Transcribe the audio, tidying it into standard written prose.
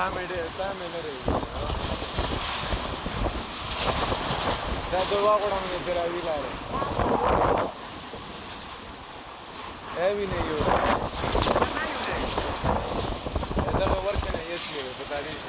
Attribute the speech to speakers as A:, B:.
A: سامنے رہی دا دوا غوړم نه دراوی لاره ایوی نه یو دا ورکنه یې شي په تعلیش